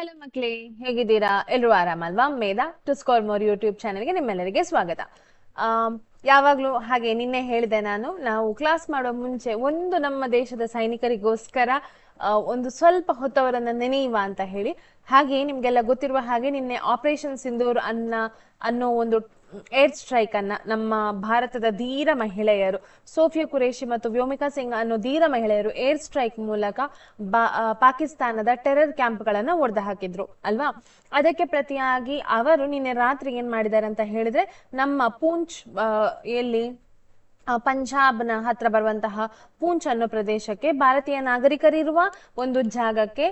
Hello ಮಕ್ಳೇ, ಹೇಗಿದ್ದೀರಾ? ಎಲ್ರು ಆರಾಮಲ್ವಾ? ಮೇಧಾ to score more YouTube ಚಾನೆಲ್ಗೆ ನಿಮ್ಮೆಲ್ಲರಿಗೆ ಸ್ವಾಗತ. ಯಾವಾಗ್ಲೂ ಹಾಗೆ ನಿನ್ನೆ ಹೇಳಿದೆ ನಾವು ಕ್ಲಾಸ್ ಮಾಡೋ ಮುಂಚೆ ಒಂದು ನಮ್ಮ ದೇಶದ ಸೈನಿಕರಿಗೋಸ್ಕರ ಒಂದು ಸ್ವಲ್ಪ ಹೊತ್ತವರನ್ನ ನೆನೆಯುವ ಅಂತ ಹೇಳಿ. ಹಾಗೆ ನಿಮ್ಗೆಲ್ಲ ಗೊತ್ತಿರುವ ಹಾಗೆ ನಿನ್ನೆ ಆಪರೇಷನ್ ಸಿಂಧೂರ್ ಅನ್ನೋ ಒಂದು ಏರ್ ಸ್ಟ್ರೈಕ್ ಅನ್ನ ನಮ್ಮ ಭಾರತದ ಧೀರ ಮಹಿಳೆಯರು ಸೋಫಿಯಾ ಕುರೇಶಿ ಮತ್ತು ವ್ಯೋಮಿಕಾ ಸಿಂಗ್ ಅನ್ನೋ ಧೀರ ಮಹಿಳೆಯರು ಏರ್ ಸ್ಟ್ರೈಕ್ ಮೂಲಕ ಪಾಕಿಸ್ತಾನದ ಟೆರರ್ ಕ್ಯಾಂಪ್ಗಳನ್ನ ಒಡೆದು ಹಾಕಿದ್ರು ಅಲ್ವಾ. ಅದಕ್ಕೆ ಪ್ರತಿಯಾಗಿ ಅವರು ನಿನ್ನೆ ರಾತ್ರಿ ಏನ್ ಮಾಡಿದ್ದಾರೆ ಅಂತ ಹೇಳಿದ್ರೆ, ನಮ್ಮ ಪೂಂಚ್ ಎಲ್ಲಿ ಪಂಜಾಬ್ನ ಹತ್ರ ಬರುವಂತಹ ಪೂಂಚ್ ಅನ್ನೋ ಪ್ರದೇಶಕ್ಕೆ ಭಾರತೀಯ ನಾಗರಿಕರಿರುವ ಒಂದು ಜಾಗಕ್ಕೆ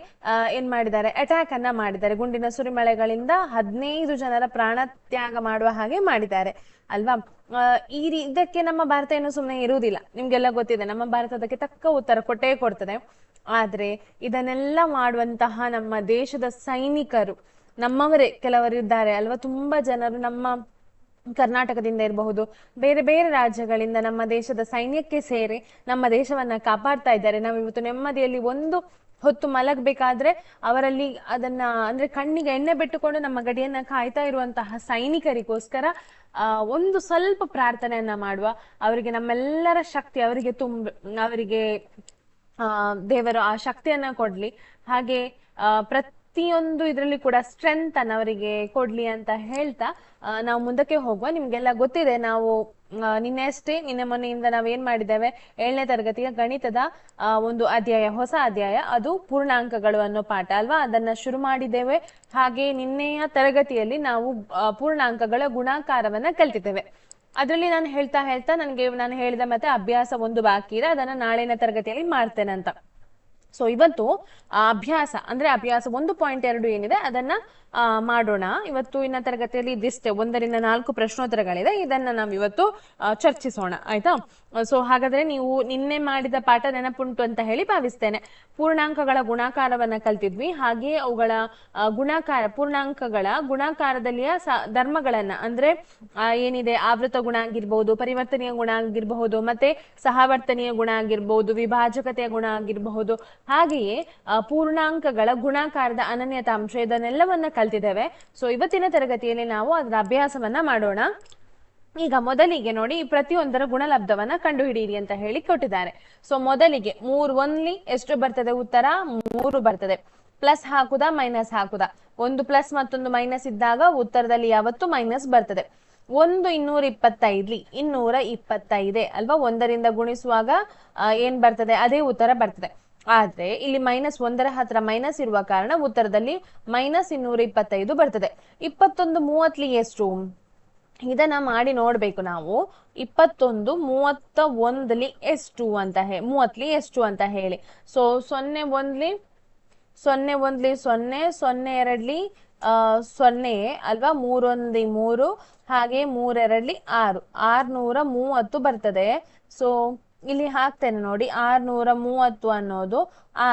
ಏನ್ ಮಾಡಿದ್ದಾರೆ, ಅಟ್ಯಾಕ್ ಅನ್ನ ಮಾಡಿದ್ದಾರೆ. ಗುಂಡಿನ ಸುರಿಮಳೆಗಳಿಂದ 15 ಜನರ ಪ್ರಾಣ ತ್ಯಾಗ ಮಾಡುವ ಹಾಗೆ ಮಾಡಿದ್ದಾರೆ ಅಲ್ವಾ. ಇದಕ್ಕೆ ನಮ್ಮ ಭಾರತ ಏನು ಸುಮ್ಮನೆ ಇರುವುದಿಲ್ಲ, ನಿಮ್ಗೆಲ್ಲ ಗೊತ್ತಿದೆ. ನಮ್ಮ ಭಾರತ ಅದಕ್ಕೆ ತಕ್ಕ ಉತ್ತರ ಕೊಟ್ಟೇ ಕೊಡ್ತದೆ. ಆದ್ರೆ ಇದನ್ನೆಲ್ಲ ಮಾಡುವಂತಹ ನಮ್ಮ ದೇಶದ ಸೈನಿಕರು ನಮ್ಮವರೇ ಕೆಲವರು ಇದ್ದಾರೆ ಅಲ್ವಾ. ತುಂಬಾ ಜನರು ನಮ್ಮ ಕರ್ನಾಟಕದಿಂದ ಇರಬಹುದು, ಬೇರೆ ಬೇರೆ ರಾಜ್ಯಗಳಿಂದ ನಮ್ಮ ದೇಶದ ಸೈನ್ಯಕ್ಕೆ ಸೇರಿ ನಮ್ಮ ದೇಶವನ್ನ ಕಾಪಾಡ್ತಾ ಇದ್ದಾರೆ. ನಾವು ಇವತ್ತು ನೆಮ್ಮದಿಯಲ್ಲಿ ಒಂದು ಹೊತ್ತು ಮಲಗಬೇಕಾದ್ರೆ ಅವರಲ್ಲಿ ಅದನ್ನ ಅಂದ್ರೆ ಕಣ್ಣಿಗೆ ಎಣ್ಣೆ ಬಿಟ್ಟುಕೊಂಡು ನಮ್ಮ ಗಡಿಯನ್ನ ಕಾಯ್ತಾ ಇರುವಂತಹ ಸೈನಿಕರಿಗೋಸ್ಕರ ಒಂದು ಸ್ವಲ್ಪ ಪ್ರಾರ್ಥನೆಯನ್ನ ಮಾಡುವ. ಅವರಿಗೆ ನಮ್ಮೆಲ್ಲರ ಶಕ್ತಿ ಅವರಿಗೆ ದೇವರು ಆ ಶಕ್ತಿಯನ್ನ ಕೊಡ್ಲಿ. ಹಾಗೆ ಪ್ರತಿಯೊಂದು ಇದರಲ್ಲಿ ಕೂಡ ಸ್ಟ್ರೆಂತ್ ಅನ್ನ ಅವರಿಗೆ ಕೊಡ್ಲಿ ಅಂತ ಹೇಳ್ತಾ ನಾವು ಮುಂದಕ್ಕೆ ಹೋಗುವ. ನಿಮ್ಗೆಲ್ಲ ಗೊತ್ತಿದೆ, ನಾವು ನಿನ್ನೆ ಮೊನ್ನೆಯಿಂದ ನಾವೇನ್ ಮಾಡಿದ್ದೇವೆ, 7ನೇ ತರಗತಿಯ ಗಣಿತದ ಒಂದು ಅಧ್ಯಾಯ, ಹೊಸ ಅಧ್ಯಾಯ, ಅದು ಪೂರ್ಣಾಂಕಗಳು ಅನ್ನೋ ಪಾಠ ಅಲ್ವಾ. ಅದನ್ನ ಶುರು ಮಾಡಿದ್ದೇವೆ. ಹಾಗೆ ನಿನ್ನೆಯ ತರಗತಿಯಲ್ಲಿ ನಾವು ಪೂರ್ಣಾಂಕಗಳ ಗುಣಾಕಾರವನ್ನ ಕಲ್ತಿದ್ದೇವೆ. ಅದರಲ್ಲಿ ನಾನು ಹೇಳ್ತಾ ನಾನು ಹೇಳಿದ ಮತ್ತೆ ಅಭ್ಯಾಸ 1 ಬಾಕಿ ಇದೆ, ಅದನ್ನ ನಾಳಿನ ತರಗತಿಯಲ್ಲಿ ಮಾಡ್ತೇನೆ ಅಂತ. ಸೊ ಇವತ್ತು ಅಭ್ಯಾಸ 1.2 ಏನಿದೆ ಅದನ್ನ ಮಾಡೋಣ. ಇವತ್ತು ತರಗತಿಯಲ್ಲಿ ಇದಿಷ್ಟೇ, 1ರಿಂದ 4 ಪ್ರಶ್ನೋತ್ತರಗಳಿದೆ. ಇದನ್ನ ನಾವು ಇವತ್ತು ಚರ್ಚಿಸೋಣ, ಆಯ್ತಾ. ಸೊ ಹಾಗಾದ್ರೆ ನೀವು ನಿನ್ನೆ ಮಾಡಿದ ಪಾಠ ನೆನಪುಂಟು ಅಂತ ಹೇಳಿ ಭಾವಿಸ್ತೇನೆ. ಪೂರ್ಣಾಂಕಗಳ ಗುಣಾಕಾರವನ್ನ ಕಲ್ತಿದ್ವಿ. ಹಾಗೆ ಅವುಗಳ ಪೂರ್ಣಾಂಕಗಳ ಗುಣಾಕಾರದಲ್ಲಿಯ ಧರ್ಮಗಳನ್ನ ಅಂದ್ರೆ ಏನಿದೆ, ಆವೃತ ಗುಣ ಆಗಿರ್ಬಹುದು, ಪರಿವರ್ತನೀಯ ಗುಣ ಆಗಿರಬಹುದು, ಮತ್ತೆ ಸಹವರ್ತನೀಯ ಗುಣ ಆಗಿರ್ಬಹುದು, ವಿಭಾಜಕತೆಯ ಗುಣ ಆಗಿರಬಹುದು, ಹಾಗೆಯೇ ಪೂರ್ಣಾಂಕಗಳ ಗುಣಾಕಾರದ ಅನನ್ಯತಾಂಶ, ಇದನ್ನೆಲ್ಲವನ್ನ ಕಲ್ತಿದ್ದೇವೆ. ಸೊ ಇವತ್ತಿನ ತರಗತಿಯಲ್ಲಿ ನಾವು ಅದರ ಅಭ್ಯಾಸವನ್ನ ಮಾಡೋಣ. ಈಗ ಮೊದಲಿಗೆ ನೋಡಿ, ಪ್ರತಿಯೊಂದರ ಗುಣಲಬ್ಧವನ್ನ ಕಂಡುಹಿಡಿಯಿರಿ ಅಂತ ಹೇಳಿ ಕೊಟ್ಟಿದ್ದಾರೆ. ಸೊ ಮೊದಲಿಗೆ 3 1 ಎಷ್ಟು ಬರ್ತದೆ ಉತ್ತರ? 3 ಬರ್ತದೆ. ಪ್ಲಸ್ ಹಾಕುದಾ ಮೈನಸ್ ಹಾಕುದಾ? ಒಂದು ಪ್ಲಸ್ ಮತ್ತೊಂದು ಮೈನಸ್ ಇದ್ದಾಗ ಉತ್ತರದಲ್ಲಿ ಯಾವತ್ತು ಮೈನಸ್ ಬರ್ತದೆ. 1 225 225 ಅಲ್ವಾ. 1ರಿಂದ ಗುಣಿಸುವಾಗ ಏನ್ ಬರ್ತದೆ, ಅದೇ ಉತ್ತರ ಬರ್ತದೆ. ಆದ್ರೆ ಇಲ್ಲಿ -1ರ ಹತ್ರ ಮೈನಸ್ ಇರುವ ಕಾರಣ ಉತ್ತರದಲ್ಲಿ -225 ಬರ್ತದೆ. 21 30 ಎಷ್ಟು? ಇದನ್ನ ಮಾಡಿ ನೋಡ್ಬೇಕು ನಾವು. 21 31 ಎಷ್ಟು ಅಂತ 30 ಎಷ್ಟು ಅಂತ ಹೇಳಿ. ಸೊ 0 1 0 1 0 0 2 0 ಅಲ್ವಾ. 3 1 3 ಹಾಗೆ 3 2 6 630 ಬರ್ತದೆ. ಸೊ ಇಲ್ಲಿ ಹಾಕ್ತೇನೆ ನೋಡಿ, 630 ಅನ್ನೋದು.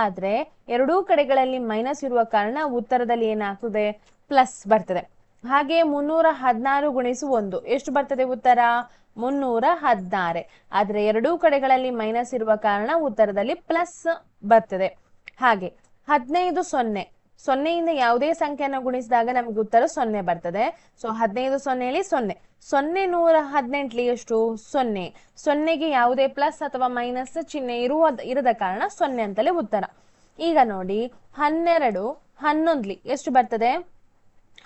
ಆದ್ರೆ ಎರಡೂ ಕಡೆಗಳಲ್ಲಿ ಮೈನಸ್ ಇರುವ ಕಾರಣ ಉತ್ತರದಲ್ಲಿ ಏನಾಗ್ತದೆ, ಪ್ಲಸ್ ಬರ್ತದೆ. ಹಾಗೆ 316 ಗುಣಿಸು 1 ಎಷ್ಟು ಬರ್ತದೆ ಉತ್ತರ? 316. ಆದ್ರೆ ಎರಡೂ ಕಡೆಗಳಲ್ಲಿ ಮೈನಸ್ ಇರುವ ಕಾರಣ ಉತ್ತರದಲ್ಲಿ ಪ್ಲಸ್ ಬರ್ತದೆ. ಹಾಗೆ 15 0 0ಯಿಂದ ಯಾವುದೇ ಸಂಖ್ಯೆಯನ್ನು ಗುಣಿಸಿದಾಗ ನಮ್ಗೆ ಉತ್ತರ 0 ಬರ್ತದೆ. ಸೊ 15 0 0 118 ಎಷ್ಟು? 0 0ಗೆ ಯಾವುದೇ ಪ್ಲಸ್ ಅಥವಾ ಮೈನಸ್ ಚಿಹ್ನೆ ಇರದ ಕಾರಣ 0 ಅಂತಲೇ ಉತ್ತರ. ಈಗ ನೋಡಿ 12 11 ಎಷ್ಟು ಬರ್ತದೆ?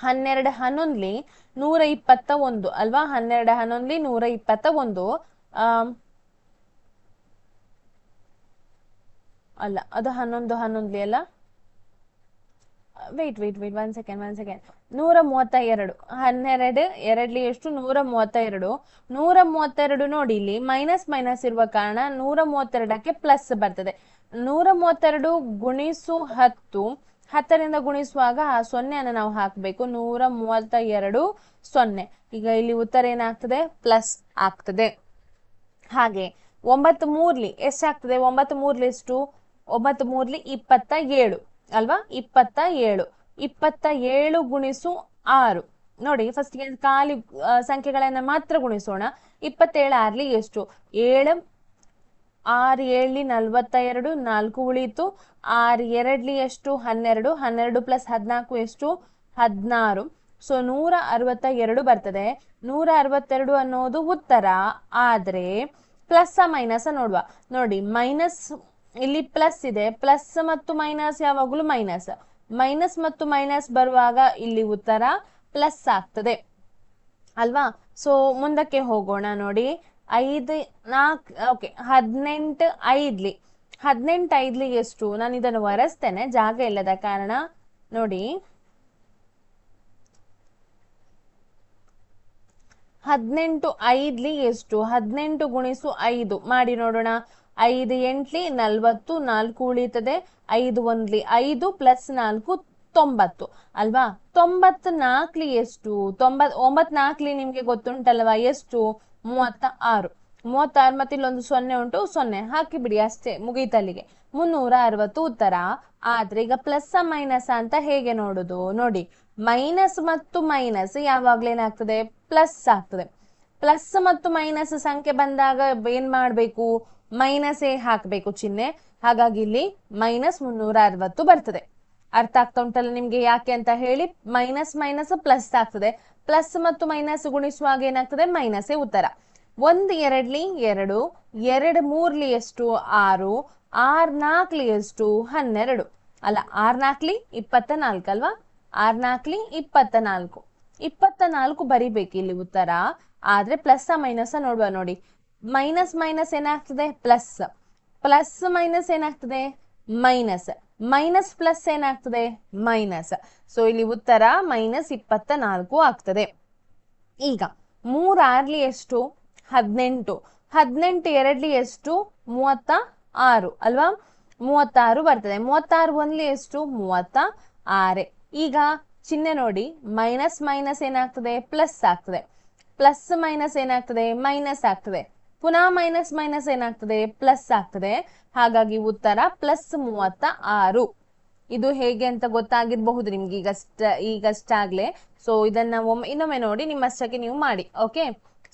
12 11 121 ಅಲ್ವಾ. 12 11 121 ಅಲ್ಲ, ಅದು 11 11 ಅಲ್ಲ. Wait 1 second 132. 12 2 ಎಷ್ಟು? 132. 132 ನೋಡಿ, ಇಲ್ಲಿ ಮೈನಸ್ ಇರುವ ಕಾರಣ 132ಕ್ಕೆ ಪ್ಲಸ್ ಬರ್ತದೆ. 132 ಗುಣಿಸು 10, 10ರಿಂದ ಗುಣಿಸುವಾಗ ಆ 0 ನಾವು ಹಾಕ್ಬೇಕು. 132 0. ಈಗ ಇಲ್ಲಿ ಉತ್ತರ ಏನಾಗ್ತದೆ? ಪ್ಲಸ್ ಆಗ್ತದೆ. ಹಾಗೆ 9 3 ಎಷ್ಟಾಗ್ತದೆ? 9 3 ಎಷ್ಟು? 9 3 27 ಅಲ್ವಾ. 27 27 ಗುಣಿಸು 6 ನೋಡಿ. ಫಸ್ಟ್ ಖಾಲಿ ಸಂಖ್ಯೆಗಳನ್ನ ಮಾತ್ರ ಗುಣಿಸೋಣ. 27 6 ಎಷ್ಟು? 7 6 7 42, 4 ಉಳಿತು. 6 2 ಎಷ್ಟು 12, 12 ಪ್ಲಸ್ 14 ಎಷ್ಟು 16. ಸೊ 162 ಬರ್ತದೆ. 162 ಅನ್ನೋದು ಉತ್ತರ. ಆದ್ರೆ ಪ್ಲಸ್ ಮೈನಸ್ ನೋಡುವ. ನೋಡಿ ಮೈನಸ್ ಇಲ್ಲಿ ಪ್ಲಸ್ ಇದೆ, ಪ್ಲಸ್ ಮತ್ತು ಮೈನಸ್ ಯಾವಾಗಲೂ ಮೈನಸ್, ಮೈನಸ್ ಮತ್ತು ಮೈನಸ್ ಬರುವಾಗ ಇಲ್ಲಿ ಉತ್ತರ ಪ್ಲಸ್ ಆಗ್ತದೆ ಅಲ್ವಾ. ಸೊ ಮುಂದಕ್ಕೆ ಹೋಗೋಣ. ನೋಡಿ 5 4 ಓಕೆ 18 5 18 5 ಎಷ್ಟು, ನಾನು ಇದನ್ನು ಒರೆಸ್ತೇನೆ ಜಾಗ ಇಲ್ಲದ ಕಾರಣ. ನೋಡಿ 18 5 ಎಷ್ಟು, 18 ಗುಣಿಸು 5 ಮಾಡಿ ನೋಡೋಣ. 5 8 40, 4 ಉಳಿತದೆ. 5 1 5 ಪ್ಲಸ್ 4 90 ಅಲ್ವಾ. 94 ಎಷ್ಟು, 94 ನಿಮ್ಗೆ ಗೊತ್ತುಂಟಲ್ವಾ ಎಷ್ಟು 36. 36 ಮತ್ತೆ ಇಲ್ಲೊಂದು 0 ಉಂಟು, 0 ಹಾಕಿ ಬಿಡಿ ಅಷ್ಟೇ, ಮುಗೀತಲ್ಲಿಗೆ 360 ಉತ್ತರ. ಆದ್ರೆ ಈಗ ಪ್ಲಸ್ ಮೈನಸ್ ಅಂತ ಹೇಗೆ ನೋಡುದು ನೋಡಿ. ಮೈನಸ್ ಮತ್ತು ಮೈನಸ್ ಯಾವಾಗ್ಲೇನಾಗ್ತದೆ ಪ್ಲಸ್ ಆಗ್ತದೆ. ಪ್ಲಸ್ ಮತ್ತು ಮೈನಸ್ ಸಂಖ್ಯೆ ಬಂದಾಗ ಏನ್ ಮಾಡ್ಬೇಕು, ಮೈನಸ್ ಹಾಕ್ಬೇಕು ಚಿಹ್ನೆ. ಹಾಗಾಗಿ ಇಲ್ಲಿ ಮೈನಸ್ 360 ಬರ್ತದೆ. ಅರ್ಥ ಆಗ್ತಾ ಉಂಟಲ್ಲ ನಿಮ್ಗೆ ಯಾಕೆ ಅಂತ ಹೇಳಿ. ಮೈನಸ್ ಮೈನಸ್ ಪ್ಲಸ್ ಆಗ್ತದೆ, ಪ್ಲಸ್ ಮತ್ತು ಮೈನಸ್ ಗುಣಿಸುವಾಗ ಏನಾಗ್ತದೆ ಮೈನಸೇ ಉತ್ತರ. 1 2 2, 2 3 ಎಷ್ಟು 6, 6 4 ಎಷ್ಟು 12 ಅಲ್ಲ 6 4 24 ಅಲ್ವಾ. 6 4 24, 24 ಬರಿಬೇಕು ಇಲ್ಲಿ ಉತ್ತರ. ಆದ್ರೆ ಪ್ಲಸ್ ಮೈನಸ್ ನೋಡುವ. ನೋಡಿ ಮೈನಸ್ ಮೈನಸ್ ಏನಾಗ್ತದೆ ಪ್ಲಸ್, ಪ್ಲಸ್ ಮೈನಸ್ ಏನಾಗ್ತದೆ ಮೈನಸ್, ಮೈನಸ್ ಪ್ಲಸ್ ಏನಾಗ್ತದೆ ಮೈನಸ್. ಸೊ ಇಲ್ಲಿ ಉತ್ತರ ಮೈನಸ್ 24 ಆಗ್ತದೆ. ಈಗ 3 6 ಎಷ್ಟು 18, 18 2 ಎಷ್ಟು 36 ಅಲ್ವಾ. 36 ಬರ್ತದೆ. 36 1 ಎಷ್ಟು 36. ಈಗ ಚಿಹ್ನೆ ನೋಡಿ, ಮೈನಸ್ ಮೈನಸ್ ಏನಾಗ್ತದೆ ಪ್ಲಸ್ ಆಗ್ತದೆ, ಪ್ಲಸ್ ಮೈನಸ್ ಏನಾಗ್ತದೆ ಮೈನಸ್ ಆಗ್ತದೆ, ಪುನಃ ಮೈನಸ್ ಮೈನಸ್ ಏನಾಗ್ತದೆ ಪ್ಲಸ್ ಆಗ್ತದೆ. ಹಾಗಾಗಿ ಉತ್ತರ ಪ್ಲಸ್ 36. ಇದು ಹೇಗೆ ಅಂತ ಗೊತ್ತಾಗಿರ್ಬಹುದು ನಿಮ್ಗೆ ಈಗಷ್ಟಾಗ್ಲೇ. ಸೊ ಇದನ್ನ ಇನ್ನೊಮ್ಮೆ ನೋಡಿ, ನಿಮ್ಮಷ್ಟಕ್ಕೆ ನೀವು ಮಾಡಿ. ಓಕೆ,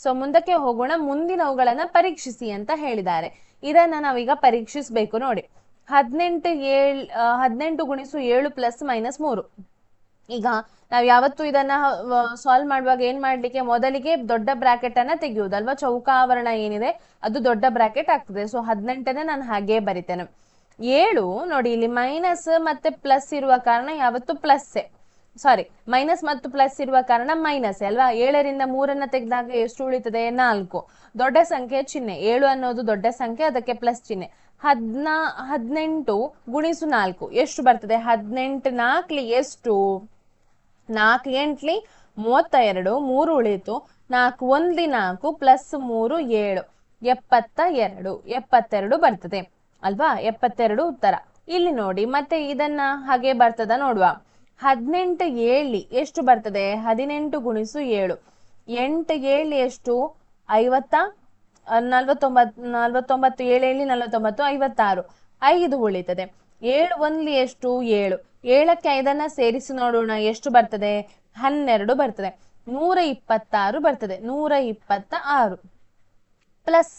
ಸೊ ಮುಂದಕ್ಕೆ ಹೋಗೋಣ. ಮುಂದಿನವುಗಳನ್ನ ಪರೀಕ್ಷಿಸಿ ಅಂತ ಹೇಳಿದ್ದಾರೆ. ಇದನ್ನ ನಾವೀಗ ಪರೀಕ್ಷಿಸ್ಬೇಕು. ನೋಡಿ 18 ಗುಣಿಸು 7 ಪ್ಲಸ್ ಮೈನಸ್ 3. ಈಗ ನಾವ್ ಯಾವತ್ತು ಇದನ್ನ ಸಾಲ್ವ್ ಮಾಡುವಾಗ ಏನ್ ಮಾಡ್ಲಿಕ್ಕೆ, ಮೊದಲಿಗೆ ದೊಡ್ಡ ಬ್ರಾಕೆಟ್ ಅನ್ನ ತೆಗೆಯುವುದಲ್ವಾ. ಚೌಕಾವರಣ ಏನಿದೆ ಅದು ದೊಡ್ಡ ಬ್ರಾಕೆಟ್ ಆಗ್ತದೆ. ಸೊ 18ನೇ ನಾನು ಹಾಗೆ ಬರಿತೇನೆ. 7 ನೋಡಿ ಇಲ್ಲಿ ಮೈನಸ್ ಮತ್ತೆ ಪ್ಲಸ್ ಇರುವ ಕಾರಣ ಯಾವತ್ತು ಪ್ಲಸ್, ಸಾರಿ ಮೈನಸ್ ಮತ್ತು ಪ್ಲಸ್ ಇರುವ ಕಾರಣ ಮೈನಸ್ ಅಲ್ವಾ. 7ರಿಂದ 3 ತೆಗೆದಾಗ ಎಷ್ಟು ಉಳಿತದೆ 4. ದೊಡ್ಡ ಸಂಖ್ಯೆ ಚಿಹ್ನೆ, 7 ಅನ್ನೋದು ದೊಡ್ಡ ಸಂಖ್ಯೆ, ಅದಕ್ಕೆ ಪ್ಲಸ್ ಚಿಹ್ನೆ. 18 ಗುಣಿಸು 4 ಎಷ್ಟು ಬರ್ತದೆ 18 4 ಎಷ್ಟು 4 8 32, 3 ಉಳಿತು. 4 1 4 ಪ್ಲಸ್ 3 7, 72 ಬರ್ತದೆ ಅಲ್ವಾ. 72 ಉತ್ತರ. ಇಲ್ಲಿ ನೋಡಿ ಮತ್ತೆ ಇದನ್ನ ಹಾಗೆ ಬರ್ತದ ನೋಡುವ. 18 7 ಎಷ್ಟು ಬರ್ತದೆ 18 ಗುಣಿಸು 7, 8 7 ಎಷ್ಟು 50, 49, 7 49, 56, 5 ಉಳಿತದೆ. 7 1 ಎಷ್ಟು 7, 7ಕ್ಕೆ 5 ಸೇರಿಸಿ ನೋಡೋಣ ಎಷ್ಟು ಬರ್ತದೆ 12 ಬರ್ತದೆ. 126 ಬರ್ತದೆ. 126 ಪ್ಲಸ್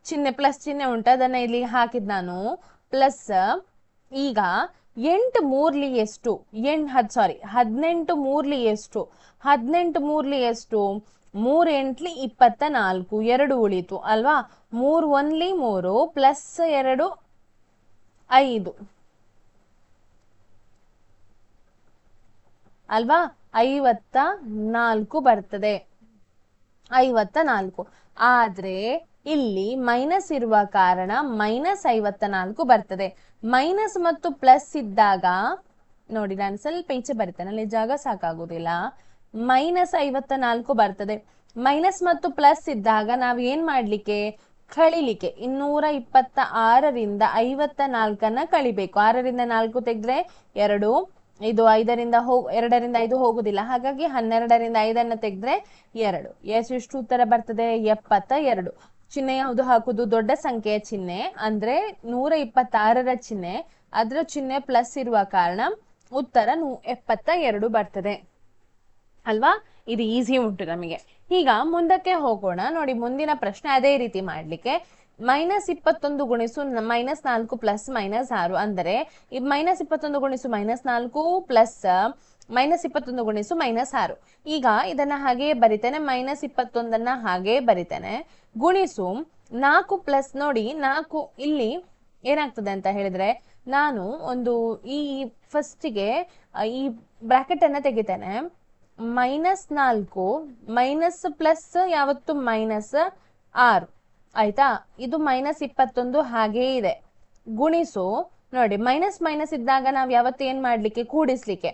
ಚಿಹ್ನೆ, ಪ್ಲಸ್ ಚಿಹ್ನೆ ಉಂಟು, ಅದನ್ನ ಇಲ್ಲಿ ಹಾಕಿದ್ ನಾನು ಪ್ಲಸ್. ಈಗ 8 3 ಎಷ್ಟು 18 3 ಎಷ್ಟು 18 3 ಎಷ್ಟು 3 8 24, 2 ಉಳಿತು ಅಲ್ವಾ. 3 1 3 ಪ್ಲಸ್ 2 5 ಅಲ್ವಾ. 54 ಬರ್ತದೆ. 54 ಆದ್ರೆ ಇಲ್ಲಿ ಮೈನಸ್ ಇರುವ ಕಾರಣ ಮೈನಸ್ 54 ಬರ್ತದೆ. ಮೈನಸ್ ಮತ್ತು ಪ್ಲಸ್ ಇದ್ದಾಗ ನೋಡಿ, ನಾನು ಸ್ವಲ್ಪ ಈಚೆ ಬರ್ತೇನೆ, ಅಲ್ಲಿ ಜಾಗ ಸಾಕಾಗುದಿಲ್ಲ. ಮೈನಸ್ 54 ಬರ್ತದೆ. ಮೈನಸ್ ಮತ್ತು ಪ್ಲಸ್ ಇದ್ದಾಗ ನಾವ್ ಏನ್ ಮಾಡ್ಲಿಕ್ಕೆ, ಕಳಿಲಿಕ್ಕೆ 226ರಿಂದ 54 ಕಳಿಬೇಕು. 6ರಿಂದ 4 ತೆಗೆದ್ರೆ 2, ಇದು 5ರಿಂದ 2ರಿಂದ 5 ಹೋಗುದಿಲ್ಲ, ಹಾಗಾಗಿ 12ರಿಂದ 5 ತೆಗೆದ್ರೆ 2. ಎಷ್ಟು ಉತ್ತರ ಬರ್ತದೆ 72. ಚಿಹ್ನೆ ಯಾವುದು ಹಾಕುದು, ದೊಡ್ಡ ಸಂಖ್ಯೆಯ ಚಿಹ್ನೆ ಅಂದ್ರೆ 126ರ ಚಿಹ್ನೆ, ಅದ್ರ ಚಿಹ್ನೆ ಪ್ಲಸ್ ಇರುವ ಕಾರಣ ಉತ್ತರ 72 ಬರ್ತದೆ ಅಲ್ವಾ. ಇದು ಈಸಿ ಉಂಟು ನಮಗೆ. ಈಗ ಮುಂದಕ್ಕೆ ಹೋಗೋಣ. ನೋಡಿ ಮುಂದಿನ ಪ್ರಶ್ನೆ ಅದೇ ರೀತಿ ಮಾಡ್ಲಿಕ್ಕೆ. -21 ಗುಣಿಸು -4 ಪ್ಲಸ್ -6 ಅಂದರೆ ಈ -21 ಗುಣಿಸು -4 ಪ್ಲಸ್ -21 ಗುಣಿಸು -6. ಈಗ ಇದನ್ನ ಹಾಗೆಯೇ ಬರಿತೇನೆ, -21 ಹಾಗೆಯೇ ಬರಿತೇನೆ, ಗುಣಿಸು 4 ಪ್ಲಸ್ ನೋಡಿ 4 ಇಲ್ಲಿ ಏನಾಗ್ತದೆ ಅಂತ ಹೇಳಿದ್ರೆ ನಾನು ಒಂದು ಈ ಫಸ್ಟಿಗೆ ಈ ಬ್ರಾಕೆಟ್ ಅನ್ನ ತೆಗಿತೇನೆ. -4 ಮೈನಸ್ ಪ್ಲಸ್ ಯಾವತ್ತು -6 ಆಯ್ತಾ, ಇದು -21 ಹಾಗೇ ಇದೆ, ಗುಣಿಸು ನೋಡಿ ಮೈನಸ್ ಮೈನಸ್ ಇದ್ದಾಗ ನಾವ್ ಯಾವತ್ತು ಏನ್ ಮಾಡ್ಲಿಕ್ಕೆ ಕೂಡಿಸ್ಲಿಕ್ಕೆ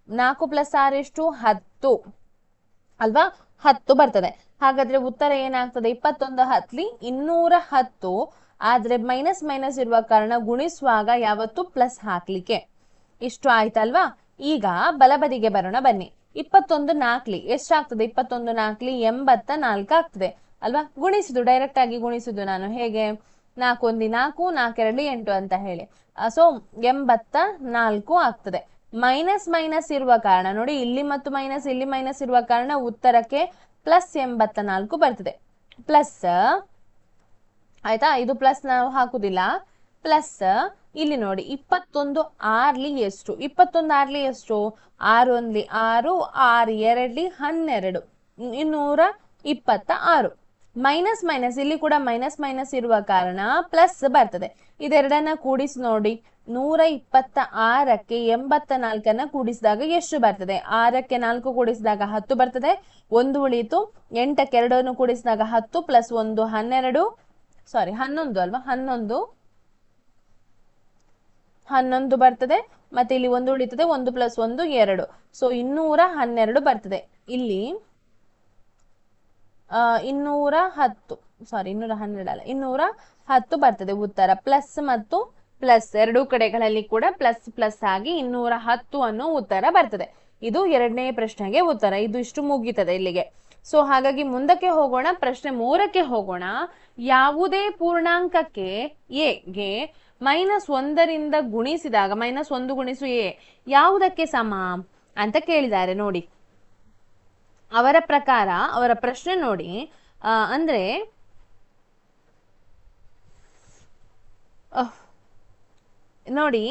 4 + 6 ಎಷ್ಟು 10 ಅಲ್ವಾ, 10 ಬರ್ತದೆ. ಹಾಗಾದ್ರೆ ಉತ್ತರ ಏನಾಗ್ತದೆ 21 10 210. ಆದ್ರೆ ಮೈನಸ್ ಮೈನಸ್ ಇರುವ ಕಾರಣ ಗುಣಿಸುವಾಗ ಯಾವತ್ತು ಪ್ಲಸ್ ಹಾಕ್ಲಿಕ್ಕೆ. ಇಷ್ಟು ಆಯ್ತಲ್ವಾ. ಈಗ ಬಲಬದಿಗೆ ಬರೋಣ ಬನ್ನಿ. 21 4 ಎಷ್ಟಾಗ್ತದೆ 21 4 84 ಆಗ್ತದೆ ಅಲ್ವಾ. ಗುಣಿಸುದು ಡೈರೆಕ್ಟ್ ಆಗಿ ಗುಣಿಸುದು ನಾನು ಹೇಗೆ 4 1 4 4 2 8 ಅಂತ ಹೇಳಿ. ಸೊ 84 ಆಗ್ತದೆ. ಮೈನಸ್ ಮೈನಸ್ ಇರುವ ಕಾರಣ ನೋಡಿ ಇಲ್ಲಿ ಮತ್ತು ಮೈನಸ್ ಇಲ್ಲಿ ಮೈನಸ್ ಇರುವ ಕಾರಣ ಉತ್ತರಕ್ಕೆ ಪ್ಲಸ್ 84 ಬರ್ತದೆ. ಪ್ಲಸ್ ಆಯ್ತಾ, ಇದು ಪ್ಲಸ್ ನಾವು ಹಾಕುದಿಲ್ಲ. ಪ್ಲಸ್ ಇಲ್ಲಿ ನೋಡಿ 21 6 ಎಷ್ಟು 21 6 ಎಷ್ಟು 6 1 6 6 2 12 226. ಮೈನಸ್ ಮೈನಸ್ ಇಲ್ಲಿ ಕೂಡ ಮೈನಸ್ ಮೈನಸ್ ಇರುವ ಕಾರಣ ಪ್ಲಸ್ ಬರ್ತದೆ. ಇದೆರಡನ್ನ ಕೂಡಿಸಿ ನೋಡಿ 126ಕ್ಕೆ 84 ಕೂಡಿಸಿದಾಗ ಎಷ್ಟು ಬರ್ತದೆ 6ಕ್ಕೆ 4 ಕೂಡಿಸಿದಾಗ 10 ಬರ್ತದೆ. 1 ಉಳಿಯಿತು. 8ಕ್ಕೆ 2 ಕೂಡಿಸಿದಾಗ 10 ಪ್ಲಸ್ 1 12 ಸಾರಿ 11 ಅಲ್ವಾ 11 ಬರ್ತದೆ. ಮತ್ತೆ ಇಲ್ಲಿ 1 ಉಳಿತದೆ. 1 + 1 2 ಸೊ 212 ಬರ್ತದೆ. ಇಲ್ಲಿ 210 ಸಾರಿ 212 ಅಲ್ಲ 210 ಬರ್ತದೆ ಉತ್ತರ. ಪ್ಲಸ್ ಮತ್ತು ಪ್ಲಸ್ ಎರಡೂ ಕಡೆಗಳಲ್ಲಿ ಕೂಡ ಪ್ಲಸ್ ಪ್ಲಸ್ ಆಗಿ 210 ಅನ್ನೋ ಉತ್ತರ ಬರ್ತದೆ. ಇದು ಎರಡನೇ ಪ್ರಶ್ನೆಗೆ ಉತ್ತರ. ಇದು ಇಷ್ಟು ಮುಗೀತದೆ ಇಲ್ಲಿಗೆ. ಸೊ ಹಾಗಾಗಿ ಮುಂದಕ್ಕೆ ಹೋಗೋಣ. ಪ್ರಶ್ನೆ 3ಕ್ಕೆ ಹೋಗೋಣ. ಯಾವುದೇ ಪೂರ್ಣಾಂಕಕ್ಕೆ ಎ ಗೆ -1ರಿಂದ ಗುಣಿಸಿದಾಗ -1 ಗುಣಿಸು ಎ ಯಾವುದಕ್ಕೆ ಸಮ ಅಂತ ಕೇಳಿದ್ದಾರೆ. ನೋಡಿ ಅವರ ಪ್ರಕಾರ ಅವರ ಪ್ರಶ್ನೆ ನೋಡಿ ಅಂದ್ರೆ ನೋಡಿ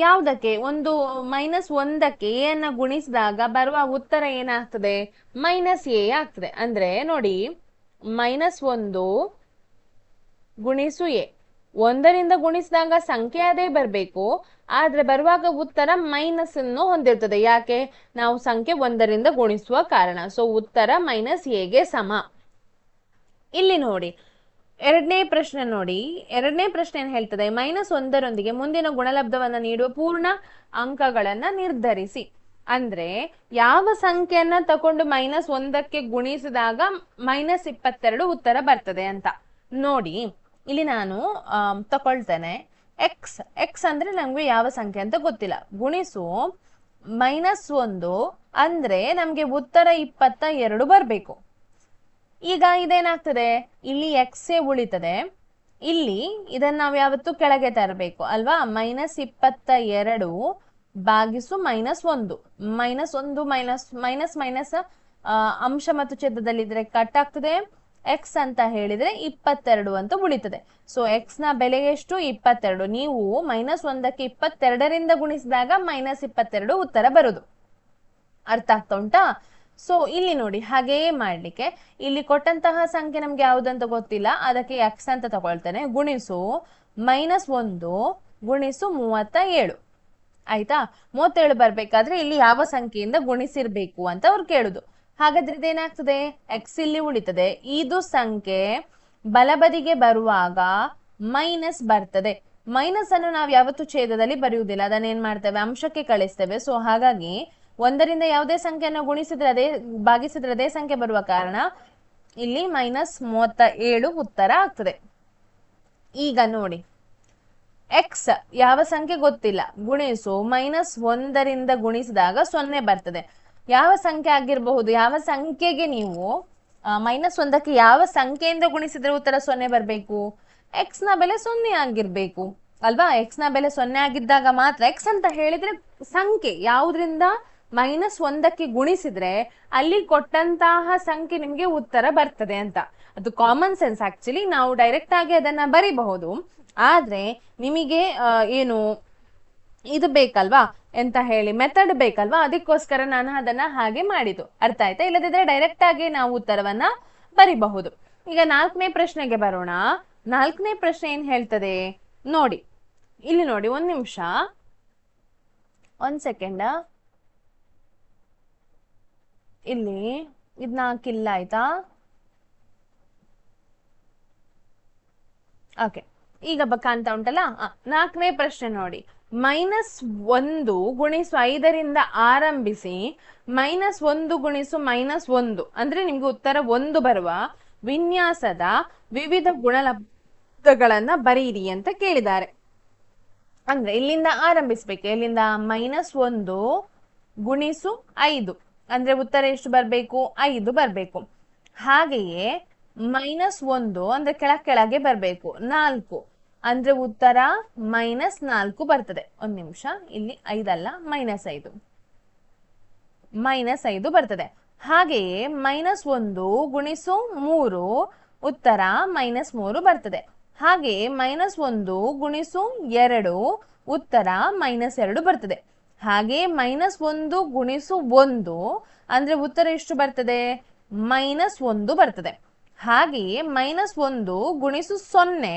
ಯಾವುದಕ್ಕೆ ಒಂದು -1ಕ್ಕೆ ಎ ಅನ್ನ ಗುಣಿಸಿದಾಗ ಬರುವ ಉತ್ತರ ಏನಾಗ್ತದೆ -a ಆಗ್ತದೆ. ಅಂದ್ರೆ ನೋಡಿ -1 ಗುಣಿಸು ಎ 1ರಿಂದ ಗುಣಿಸಿದಾಗ ಸಂಖ್ಯೆ ಅದೇ ಬರಬೇಕು, ಆದ್ರೆ ಬರುವಾಗ ಉತ್ತರ ಮೈನಸ್ ಅನ್ನು ಹೊಂದಿರ್ತದೆ. ಯಾಕೆ ನಾವು ಸಂಖ್ಯೆ 1ರಿಂದ ಗುಣಿಸುವ ಕಾರಣ. ಸೊ ಉತ್ತರ -aಗೆ ಸಮ. ಇಲ್ಲಿ ನೋಡಿ ಎರಡನೇ ಪ್ರಶ್ನೆ ನೋಡಿ. ಎರಡನೇ ಪ್ರಶ್ನೆ ಏನ್ ಹೇಳ್ತದೆ -1ರೊಂದಿಗೆ ಮುಂದಿನ ಗುಣಲಬ್ಧವನ್ನ ನೀಡುವ ಪೂರ್ಣ ಅಂಕಗಳನ್ನ ನಿರ್ಧರಿಸಿ. ಅಂದ್ರೆ ಯಾವ ಸಂಖ್ಯೆಯನ್ನ ತಕೊಂಡು -1ಕ್ಕೆ ಗುಣಿಸಿದಾಗ -22 ಉತ್ತರ ಬರ್ತದೆ ಅಂತ ನೋಡಿ. ಇಲ್ಲಿ ನಾನು ತಕೊಳ್ತೇನೆ ಎಕ್ಸ್ ಅಂದ್ರೆ ನಮ್ಗೆ ಯಾವ ಸಂಖ್ಯೆ ಅಂತ ಗೊತ್ತಿಲ್ಲ. ಗುಣಿಸು -1 ಅಂದ್ರೆ ನಮ್ಗೆ ಉತ್ತರ 22 ಬರ್ಬೇಕು. ಈಗ ಇದೇನಾಗ್ತದೆ ಇಲ್ಲಿ ಎಕ್ಸೇ ಉಳಿತದೆ. ಇಲ್ಲಿ ಇದನ್ನ ನಾವು ಯಾವತ್ತು ಕೆಳಗೆ ತರಬೇಕು ಅಲ್ವಾ. -22 ಭಾಗಿಸು -1 -1 ಮೈನಸ್ ಮೈನಸ್ ಅಂಶ ಮತ್ತು ಛೇದದಲ್ಲಿದ್ರೆ ಕಟ್ ಆಗ್ತದೆ. ಎಕ್ಸ್ ಅಂತ ಹೇಳಿದ್ರೆ 22 ಅಂತ ಉಳಿತದೆ. ಸೊ ಎಕ್ಸ್ ನ ಬೆಲೆ ಎಷ್ಟು 22. ನೀವು -1ಕ್ಕೆ 22ರಿಂದ ಗುಣಿಸಿದಾಗ -22 ಉತ್ತರ ಬರುದು. ಅರ್ಥ ಆಗ್ತಾ ಉಂಟಾ. ಸೊ ಇಲ್ಲಿ ನೋಡಿ ಹಾಗೆಯೇ ಮಾಡ್ಲಿಕ್ಕೆ ಇಲ್ಲಿ ಕೊಟ್ಟಂತಹ ಸಂಖ್ಯೆ ನಮ್ಗೆ ಯಾವ್ದಂತ ಗೊತ್ತಿಲ್ಲ, ಅದಕ್ಕೆ ಎಕ್ಸ್ ಅಂತ ತಗೊಳ್ತೇನೆ. ಗುಣಿಸು -1 ಗುಣಿಸು 37 ಆಯ್ತಾ. 37 ಬರ್ಬೇಕಾದ್ರೆ ಇಲ್ಲಿ ಯಾವ ಸಂಖ್ಯೆಯಿಂದ ಗುಣಿಸಿರ್ಬೇಕು ಅಂತ ಅವ್ರು ಕೇಳುದು. ಹಾಗಾದ್ರೆ ಇದೇನಾಗ್ತದೆ ಎಕ್ಸ್ ಇಲ್ಲಿ ಉಳಿತದೆ. ಇದು ಸಂಖ್ಯೆ ಬಲಬದಿಗೆ ಬರುವಾಗ ಮೈನಸ್ ಬರ್ತದೆ. ಮೈನಸ್ ಅನ್ನು ನಾವು ಯಾವತ್ತು ಛೇದದಲ್ಲಿ ಬರೆಯುವುದಿಲ್ಲ, ಅದನ್ನ ಏನ್ ಮಾಡ್ತೇವೆ ಅಂಶಕ್ಕೆ ಕಳಿಸ್ತೇವೆ. ಸೊ ಹಾಗಾಗಿ 1ರಿಂದ ಯಾವುದೇ ಸಂಖ್ಯೆಯನ್ನು ಗುಣಿಸಿದ್ರೆ ಅದೇ ಭಾಗಿಸಿದ್ರೆ ಅದೇ ಸಂಖ್ಯೆ ಬರುವ ಕಾರಣ ಇಲ್ಲಿ -37 ಉತ್ತರ ಆಗ್ತದೆ. ಈಗ ನೋಡಿ ಎಕ್ಸ್ ಯಾವ ಸಂಖ್ಯೆ ಗೊತ್ತಿಲ್ಲ, ಗುಣಿಸು -1ರಿಂದ ಗುಣಿಸಿದಾಗ 0 ಬರ್ತದೆ. ಯಾವ ಸಂಖ್ಯೆ ಆಗಿರಬಹುದು, ಯಾವ ಸಂಖ್ಯೆಗೆ ನೀವು -1ಕ್ಕೆ ಯಾವ ಸಂಖ್ಯೆಯಿಂದ ಗುಣಿಸಿದ್ರೆ ಉತ್ತರ 0 ಬರ್ಬೇಕು, ಎಕ್ಸ್ ನ ಬೆಲೆ 0 ಆಗಿರ್ಬೇಕು ಅಲ್ವಾ. ಎಕ್ಸ್ ನ ಬೆಲೆ 0 ಆಗಿದ್ದಾಗ ಮಾತ್ರ, ಎಕ್ಸ್ ಅಂತ ಹೇಳಿದ್ರೆ ಸಂಖ್ಯೆ ಯಾವುದ್ರಿಂದ -1ಕ್ಕೆ ಗುಣಿಸಿದ್ರೆ ಅಲ್ಲಿ ಕೊಟ್ಟಂತಹ ಸಂಖ್ಯೆ ನಿಮ್ಗೆ ಉತ್ತರ ಬರ್ತದೆ ಅಂತ. ಅದು ಕಾಮನ್ ಸೆನ್ಸ್. ಆಕ್ಚುಲಿ ನಾವು ಡೈರೆಕ್ಟ್ ಆಗಿ ಅದನ್ನ ಬರಿಬಹುದು, ಆದ್ರೆ ನಿಮಗೆ ಏನು ಇದು ಬೇಕಲ್ವಾ ಎಂತ ಹೇಳಿ, ಮೆಥಡ್ ಬೇಕಲ್ವಾ, ಅದಕ್ಕೋಸ್ಕರ ನಾನು ಅದನ್ನ ಹಾಗೆ ಮಾಡಿದ್ದು. ಅರ್ಥ ಆಯ್ತಾ? ಇಲ್ಲದಿದ್ರೆ ಡೈರೆಕ್ಟ್ ಆಗಿ ನಾವು ಉತ್ತರವನ್ನ ಬರಿಬಹುದು. ಈಗ 4ನೇ ಪ್ರಶ್ನೆಗೆ ಬರೋಣ. 4ನೇ ಪ್ರಶ್ನೆ ಏನ್ ಹೇಳ್ತದೆ ನೋಡಿ, ಇಲ್ಲಿ ನೋಡಿ, ಒಂದ್ ನಿಮಿಷ, ಒಂದ್ ಸೆಕೆಂಡ್. ಇಲ್ಲಿ ಇದ್ 4 ಇಲ್ಲ ಆಯ್ತಾ? ಓಕೆ, ಈಗ ಕಾಣ್ತಾ ಉಂಟಲ್ಲ. 4ನೇ ಪ್ರಶ್ನೆ ನೋಡಿ, -1 ಗುಣಿಸು 5ರಿಂದ ಆರಂಭಿಸಿ -1 ಗುಣಿಸು -1 ಅಂದ್ರೆ ನಿಮ್ಗೆ ಉತ್ತರ 1 ಬರುವ ವಿನ್ಯಾಸದ ವಿವಿಧ ಗುಣಲಬ್ಧಗಳನ್ನ ಬರೀರಿ ಅಂತ ಕೇಳಿದ್ದಾರೆ. ಅಂದ್ರೆ ಇಲ್ಲಿಂದ ಆರಂಭಿಸ್ಬೇಕು. ಇಲ್ಲಿಂದ -1 ಗುಣಿಸು 5 ಅಂದ್ರೆ ಉತ್ತರ ಎಷ್ಟು ಬರ್ಬೇಕು? 5 ಬರ್ಬೇಕು. ಹಾಗೆಯೇ -1 ಅಂದ್ರೆ ಕೆಳಗೆ ಬರ್ಬೇಕು, 4 ಅಂದ್ರೆ ಉತ್ತರ -4 ಬರ್ತದೆ. ಒಂದ್ ನಿಮಿಷ, ಇಲ್ಲಿ 5 ಅಲ್ಲ, -5 ಬರ್ತದೆ. ಹಾಗೆಯೇ -1 ಗುಣಿಸು 3 ಉತ್ತರ -3 ಬರ್ತದೆ. ಹಾಗೆಯೇ -1 ಗುಣಿಸು 2 ಉತ್ತರ -2 ಬರ್ತದೆ. ಹಾಗೆಯೇ -1 ಗುಣಿಸು 1 ಅಂದ್ರೆ ಉತ್ತರ ಎಷ್ಟು ಬರ್ತದೆ? -1 ಬರ್ತದೆ. ಹಾಗೆಯೇ -1 ಗುಣಿಸು 0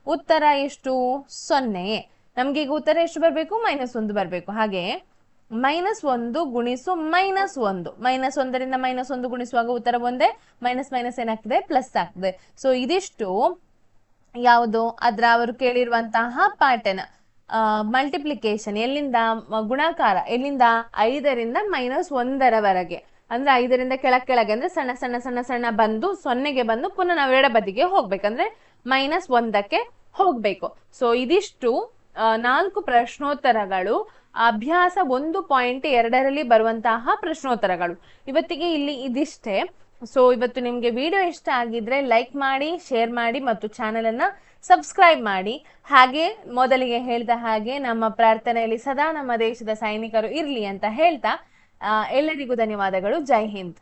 ಉತ್ತರ ಎಷ್ಟು? 0. ನಮ್ಗೆ ಈಗ ಉತ್ತರ ಎಷ್ಟು ಬರ್ಬೇಕು? -1 ಬರ್ಬೇಕು. ಹಾಗೆ -1 ಗುಣಿಸು -1, -1ರಿಂದ -1 ಗುಣಿಸುವಾಗ ಉತ್ತರ ಒಂದೇ, ಮೈನಸ್ ಏನಾಗ್ತದೆ? ಪ್ಲಸ್ ಆಗ್ತದೆ. ಸೊ ಇದಿಷ್ಟು ಯಾವುದು ಅದ್ರ ಅವರು ಕೇಳಿರುವಂತಹ ಪ್ಯಾಟರ್ನ್. ಮಲ್ಟಿಪ್ಲಿಕೇಶನ್ ಎಲ್ಲಿಂದ, ಗುಣಾಕಾರ ಎಲ್ಲಿಂದ? 5ರಿಂದ -1ರವರೆಗೆ. ಅಂದ್ರೆ 5ರಿಂದ ಕೆಳಗೆ ಅಂದ್ರೆ ಸಣ್ಣ ಬಂದು 0ಗೆ ಬಂದು ಪುನಃ ನಾವು ಎಡಬದಿಗೆ ಹೋಗ್ಬೇಕಂದ್ರೆ -1ಕ್ಕೆ ಹೋಗ್ಬೇಕು. ಸೊ ಇದಿಷ್ಟು 4 ಪ್ರಶ್ನೋತ್ತರಗಳು, ಅಭ್ಯಾಸ 1.2ರಲ್ಲಿ ಬರುವಂತಹ ಪ್ರಶ್ನೋತ್ತರಗಳು. ಇವತ್ತಿಗೆ ಇಲ್ಲಿ ಇದಿಷ್ಟೇ. ಸೊ ಇವತ್ತು ನಿಮ್ಗೆ ವಿಡಿಯೋ ಇಷ್ಟ ಆಗಿದ್ರೆ ಲೈಕ್ ಮಾಡಿ, ಶೇರ್ ಮಾಡಿ ಮತ್ತು ಚಾನೆಲ್ ಅನ್ನ ಸಬ್ಸ್ಕ್ರೈಬ್ ಮಾಡಿ. ಹಾಗೆ ಮೊದಲಿಗೆ ಹೇಳಿದ ಹಾಗೆ ನಮ್ಮ ಪ್ರಾರ್ಥನೆಯಲ್ಲಿ ಸದಾ ನಮ್ಮ ದೇಶದ ಸೈನಿಕರು ಇರ್ಲಿ ಅಂತ ಹೇಳ್ತಾ ಎಲ್ಲರಿಗೂ ಧನ್ಯವಾದಗಳು. ಜೈ ಹಿಂದ್.